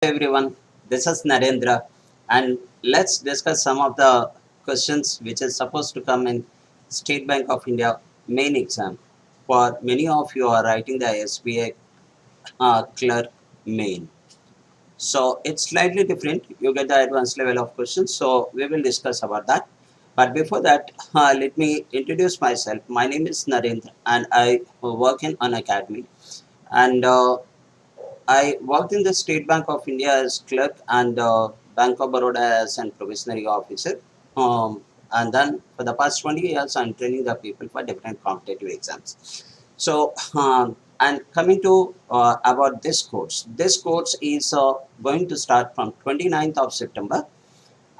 Everyone, this is Narendra, and let's discuss some of the questions which is supposed to come in State Bank of India main exam. For many of you are writing the SBI clerk main, so it's slightly different. You get the advanced level of questions, so we will discuss about that. But before that, let me introduce myself. My name is Narendra, and I work in an academy, and I worked in the State Bank of India as clerk and Bank of Baroda as an provisionary officer. And then for the past 20 years, I'm training the people for different competitive exams. So, and coming to about this course is going to start from 29th of September,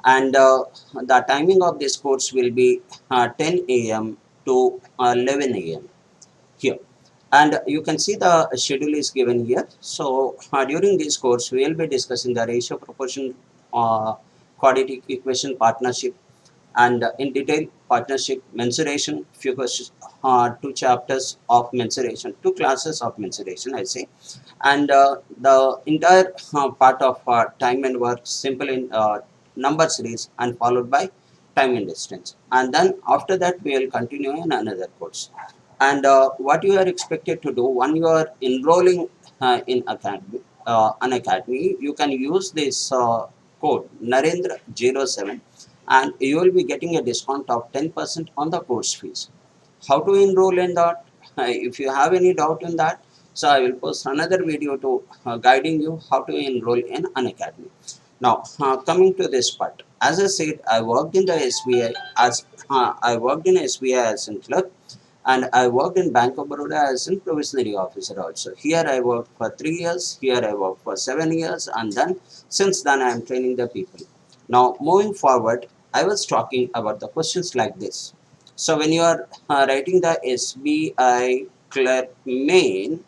and the timing of this course will be 10 a.m. to 11 a.m. here, and you can see the schedule is given here. So during this course we will be discussing the ratio, proportion, quadratic equation, partnership, and in detail partnership, mensuration, few questions, two chapters of mensuration, two classes of mensuration I say, and the entire part of time and work, simple in number series, and followed by time and distance, and then after that we will continue in another course. And what you are expected to do when you are enrolling in academy, an academy, you can use this code Narendra07, and you will be getting a discount of 10% on the course fees. How to enroll in that? If you have any doubt in that, so I will post another video to guiding you how to enroll in an academy. Now, coming to this part, as I said, I worked in the SBI as I worked in SBI as a clerk, and I worked in Bank of Baroda as a provisionary officer also. Here I worked for 3 years, here I worked for 7 years, and then since then I am training the people. Now, moving forward, I was talking about the questions like this. So when you are writing the SBI clerk main,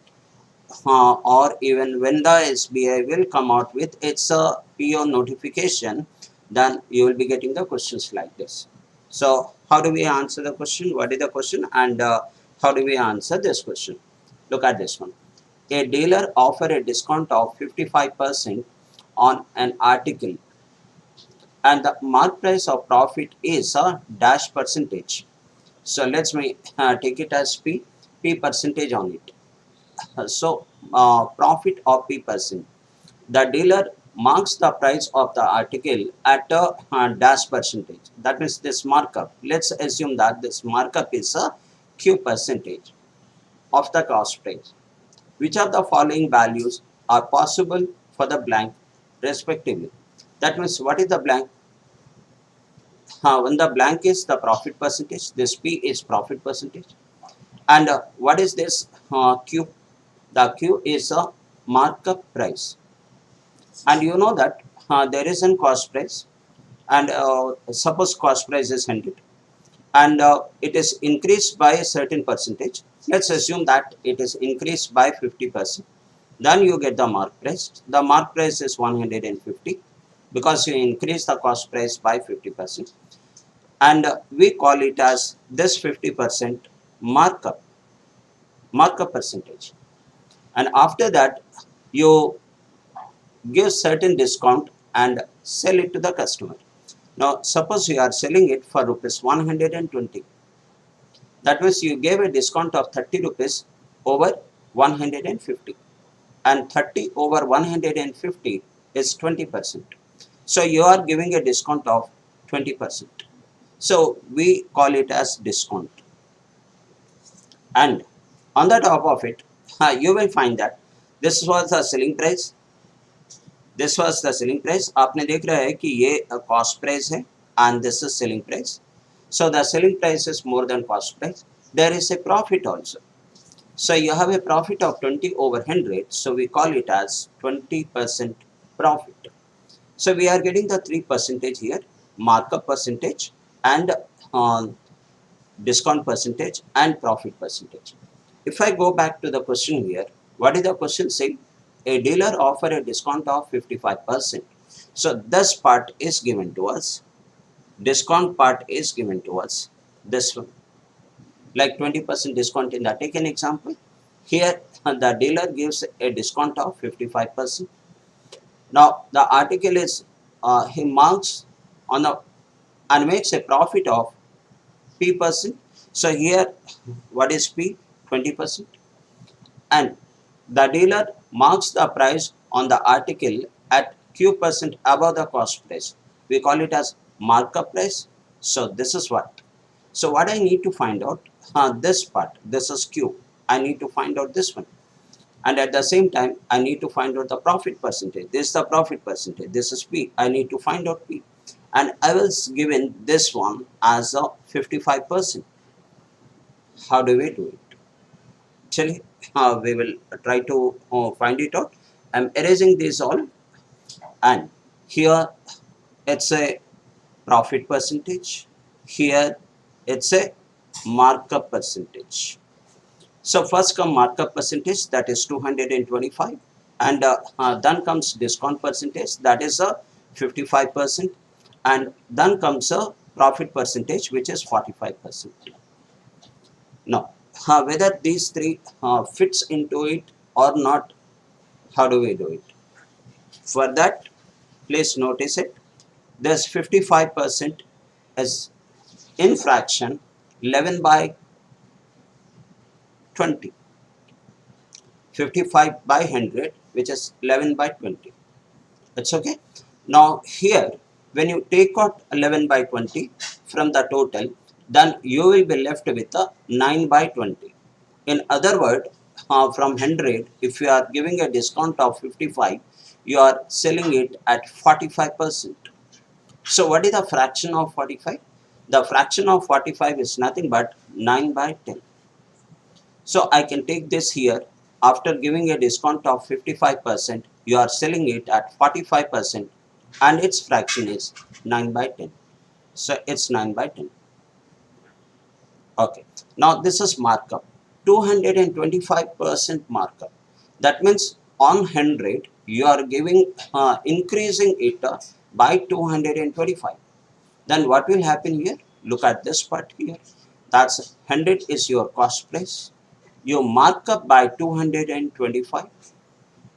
or even when the SBI will come out with its PO notification, then you will be getting the questions like this. So how do we answer the question? What is the question, and how do we answer this question? Look at this one. A dealer offer a discount of 55% on an article, and the mark price of profit is a dash percentage. So let's me take it as P percentage on it. Profit of P%. The dealer marks the price of the article at a dash percentage. That means this markup. Let's assume that this markup is a Q percentage of the cost price. Which of the following values are possible for the blank respectively? That means what is the blank? When the blank is the profit percentage, this P is profit percentage. And what is this Q? The Q is a markup price. And you know that there is a cost price, and suppose cost price is 100, and it is increased by a certain percentage. Let's assume that it is increased by 50%. Then you get the mark price. The mark price is 150 because you increase the cost price by 50%, and we call it as this 50% markup percentage. And after that, you give certain discount and sell it to the customer. Now, suppose you are selling it for rupees 120. That means you gave a discount of 30 rupees over 150, and 30 over 150 is 20%. So you are giving a discount of 20%. So we call it as discount. And on the top of it, you will find that this was the selling price. This was the selling price. आपने देख रहा है कि ये cost price है and this is selling price. So the selling price is more than cost price. There is a profit also. So you have a profit of 20 over 100, so we call it as 20% profit. So we are getting the 3% here, markup percentage, and discount percentage, and profit percentage. If I go back to the question here, what is the question saying? A dealer offer a discount of 55%. So this part is given to us. Discount part is given to us. This one, like 20% discount in the taken example. Here the dealer gives a discount of 55%. Now the article is he marks on the and makes a profit of P%. So here what is P? 20%. And the dealer marks the price on the article at Q% above the cost price. We call it as markup price. So this is what. So what I need to find out, this part, this is Q. I need to find out this one. And at the same time, I need to find out the profit percentage. This is the profit percentage. This is P. I need to find out P. And I was given this one as a 55%. How do we do it? Actually, we will try to find it out. I'm erasing this all, and here it's a profit percentage. Here it's a markup percentage. So first come markup percentage, that is 225, and then comes discount percentage, that is a 55%, and then comes a profit percentage, which is 45%. Now, whether these three fits into it or not, how do we do it? For that, please notice it. This 55% is in fraction 11 by 20. 55 by 100, which is 11 by 20. It's okay. Now here, when you take out 11 by 20 from the total, then you will be left with a 9 by 20. In other words, from 100, if you are giving a discount of 55, you are selling it at 45%. So what is the fraction of 45? The fraction of 45 is nothing but 9 by 10. So I can take this here. After giving a discount of 55%, you are selling it at 45%, and its fraction is 9 by 10. So it's 9 by 10. Okay. Now this is markup. 225% markup. That means on 100, you are giving increasing it by 225. Then what will happen here? Look at this part here. That's 100 is your cost price. You mark up by 225.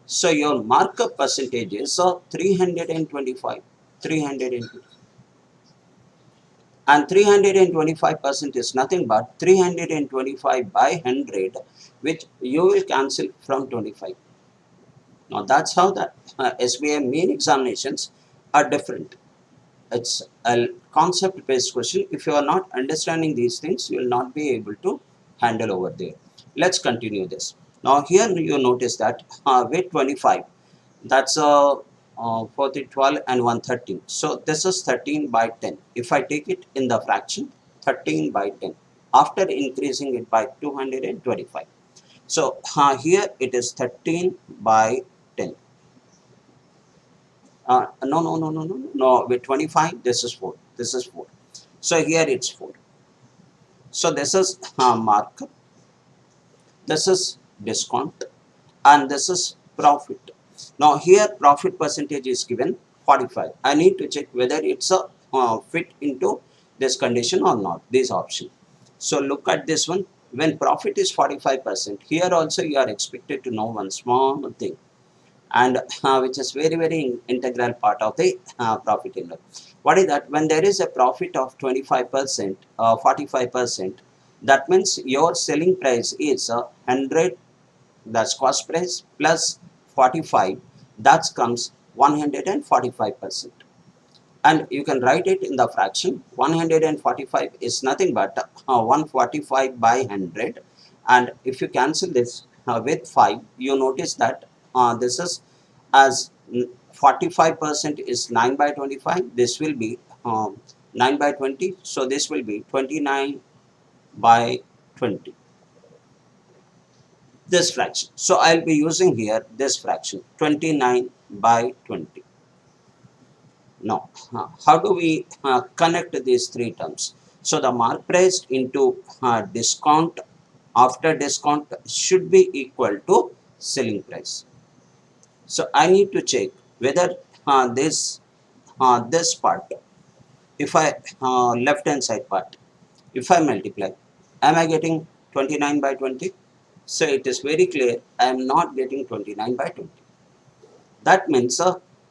So your markup percentage is 325. 325. And 325% is nothing but 325 by 100, which you will cancel from 25. Now that's how the SBI main examinations are different. It's a concept based question. If you are not understanding these things, you will not be able to handle over there. Let's continue this. Now here you notice that with 25, that's for the 12 and 113. So this is 13 by 10. If I take it in the fraction, 13 by 10 after increasing it by 225. So here it is 13 by 10. No, with 25, this is 4. This is 4. So here it's 4. So this is markup. This is discount. And this is profit. Now here profit percentage is given 45. I need to check whether it's a fit into this condition or not, this option. So look at this one. When profit is 45%, here also you are expected to know one small thing, and which is very integral part of the profit and loss. What is that? When there is a profit of 25%, 45%, that means your selling price is 100, that's cost price, plus 45, that comes 145%. And you can write it in the fraction. 145 is nothing but 145 by 100. And if you cancel this with 5, you notice that this is as 45% is 9 by 25. This will be 9 by 20. So this will be 29 by 20. This fraction. So I'll be using here this fraction, 29 by 20. Now, how do we connect these three terms? So the mark price into discount after discount should be equal to selling price. So I need to check whether this part, if I left hand side part, if I multiply, am I getting 29 by 20? So it is very clear I am not getting 29 by 20. That means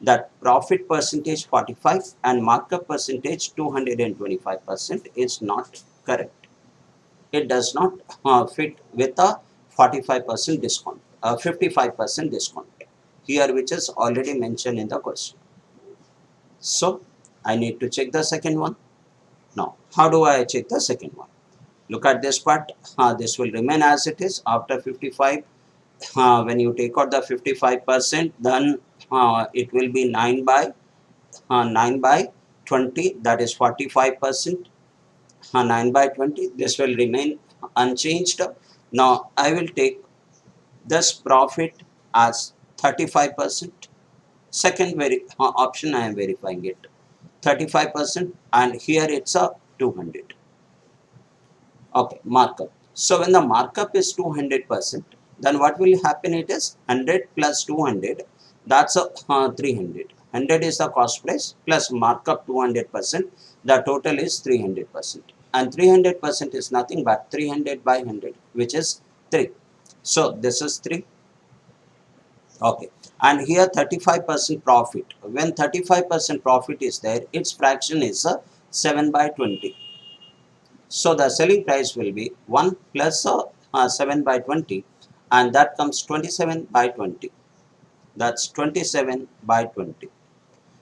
that profit percentage 45 and markup percentage 225% is not correct. It does not fit with a 45% discount, 55% discount here, which is already mentioned in the question. So I need to check the second one. Now, how do I check the second one? Look at this part. This will remain as it is after 55. When you take out the 55%, then it will be 9 by 20, that is 45%. 9 by 20, this will remain unchanged. Now I will take this profit as 35%. Second option I am verifying it, 35%, and here it's a 200. Okay, markup. So when the markup is 200%, then what will happen? It is 100 plus 200, that's a 300. 100 is the cost price plus markup 200%. The total is 300%, and 300% is nothing but 300 by 100, which is 3. So this is 3. Okay, and here 35% profit. When 35% profit is there, its fraction is 7 by 20. So the selling price will be 1 plus 7 by 20, and that comes 27 by 20. That's 27 by 20.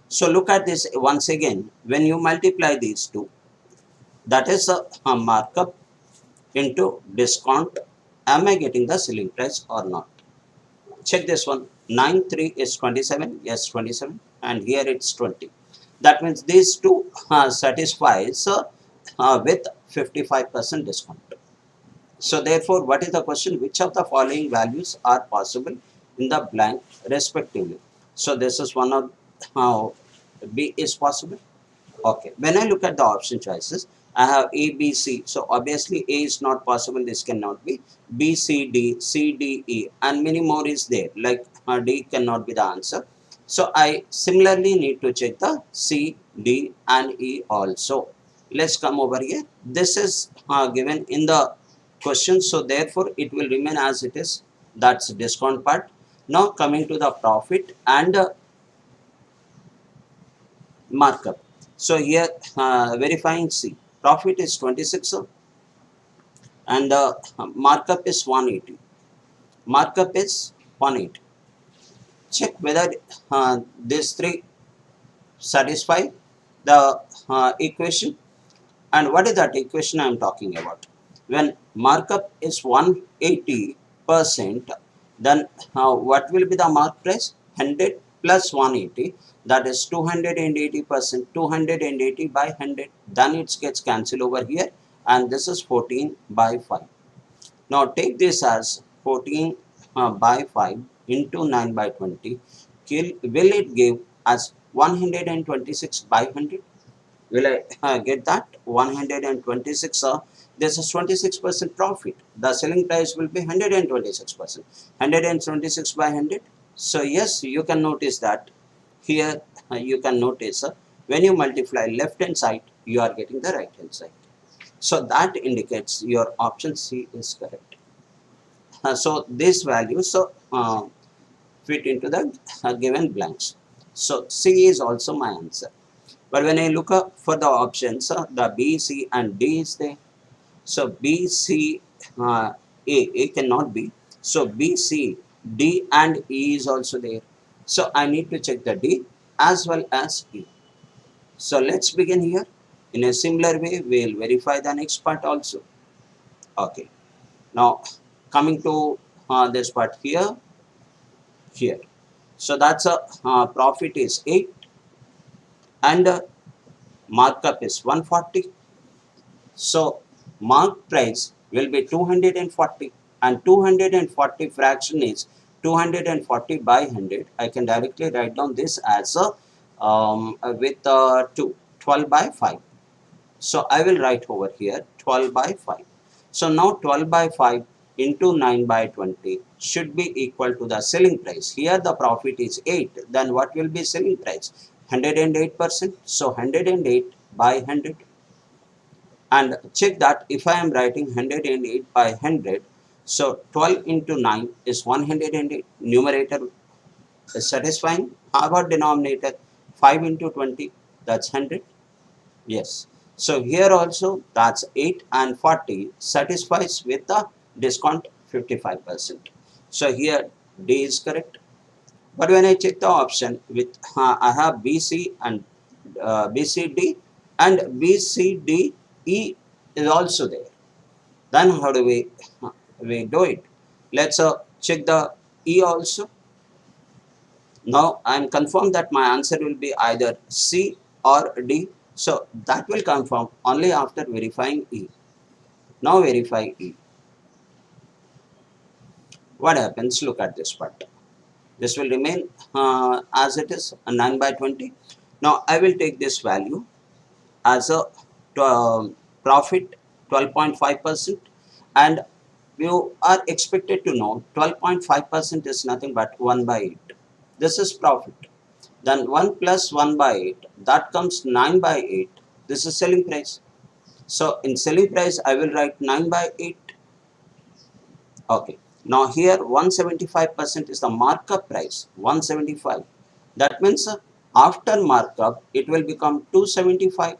So look at this once again. When you multiply these two, that is a markup into discount. Am I getting the selling price or not? Check this one. 9 3 is 27. Yes, 27. And here it's 20. That means these two satisfies with 55% discount. So therefore, what is the question? Which of the following values are possible in the blank respectively? So this is one of B is possible. Okay. When I look at the option choices, I have A, B, C. So obviously A is not possible. This cannot be. B, C, D, C, D, E, and many more is there. Like D cannot be the answer. So I similarly need to check the C, D, and E also. Let's come over here. This is given in the question. So therefore, it will remain as it is. That's discount part. Now coming to the profit and markup. So here verifying C, profit is 26 and markup is 180. Markup is 180. Check whether these three satisfy the equation. And what is that equation I am talking about? When markup is 180%, then what will be the mark price? 100 plus 180, that is 280%. 280 by 100, then it gets cancelled over here, and this is 14 by 5. Now take this as 14 by 5 into 9 by 20. Will it give as 126 by 100? Will I get that? 126, this is 26% profit. The selling price will be 126%. 126 by 100. So yes, you can notice that here you can notice when you multiply left hand side, you are getting the right hand side. So that indicates your option C is correct. So these values fit into the given blanks. So C is also my answer. But when I look up for the options, the B, C, and D is there. So B, C, A cannot be. So B, C, D, and E is also there. So I need to check the D as well as E. So let's begin here. In a similar way, we will verify the next part also. Okay. Now coming to this part here. So that's a profit is 8 and markup is 140. So mark price will be 240, and 240 fraction is 240 by 100. I can directly write down this as a with 12 by 5. So I will write over here 12 by 5. So now 12 by 5 into 9 by 20 should be equal to the selling price. Here the profit is 8. Then what will be selling price? 108%. So 108 by 100. And check that if I am writing 108 by 100, so 12 into 9 is 108. Numerator is satisfying. How about denominator? 5 into 20, that's 100. Yes. So here also that's 8 and 40 satisfies with the discount 55%. So here D is correct. But when I check the option with I have BC and BCD and BCDE is also there. Then how do we do it? Let's check the E also. Now I am confirmed that my answer will be either C or D. So that will confirm only after verifying E. Now verify E. What happens? Look at this part. This will remain as it is 9 by 20. Now I will take this value as a profit 12.5%, and you are expected to know 12.5% is nothing but 1 by 8. This is profit. Then 1 plus 1 by 8, that comes 9 by 8. This is selling price. So in selling price, I will write 9 by 8. Okay. Now here 175% is the markup price. 175. That means after markup, it will become 275.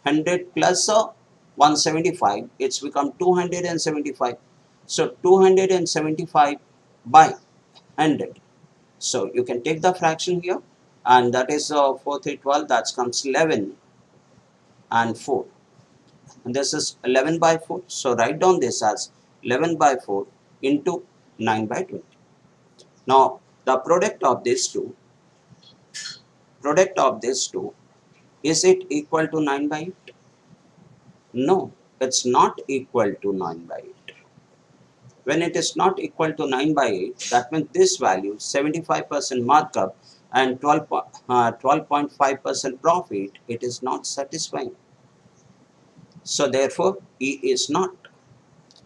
100 plus 175, it's become 275. So 275 by 100. So you can take the fraction here, and that is 4 3 12, that comes 11 and 4. And this is 11 by 4. So write down this as 11 by 4 into 9 by 20. Now the product of these two, is it equal to 9 by 8? No, it's not equal to 9 by 8. When it is not equal to 9 by 8, that means this value 75% markup and 12.5% profit, it is not satisfying. So therefore E is not.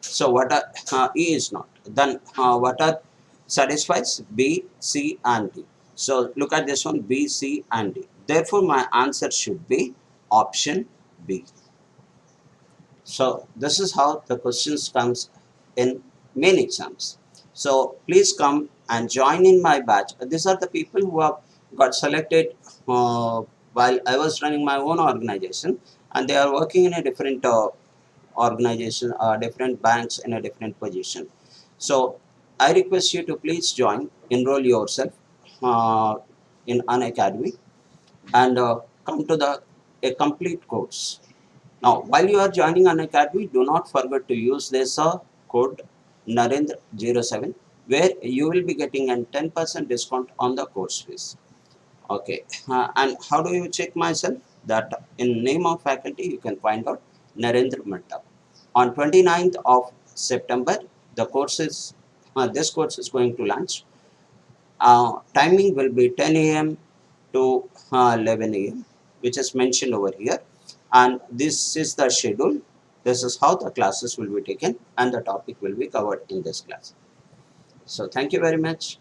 So what are E is not. Then what are satisfies? B, C and D. So look at this one, B, C and D. Therefore my answer should be option B. So this is how the questions comes in main exams. So please come and join in my batch. These are the people who have got selected while I was running my own organization, and they are working in a different organization, different banks in a different position. So I request you to please join, enroll yourself in Unacademy, and come to the a complete course. Now, while you are joining Unacademy, do not forget to use this code Narendra07, where you will be getting a 10% discount on the course fees. Okay, and how do you check myself? That in name of faculty, you can find out Narendra Mehta. On 29th of September, the courses, this course is going to launch. Timing will be 10 a.m. to 11 a.m., which is mentioned over here. And this is the schedule. This is how the classes will be taken and the topic will be covered in this class. So thank you very much.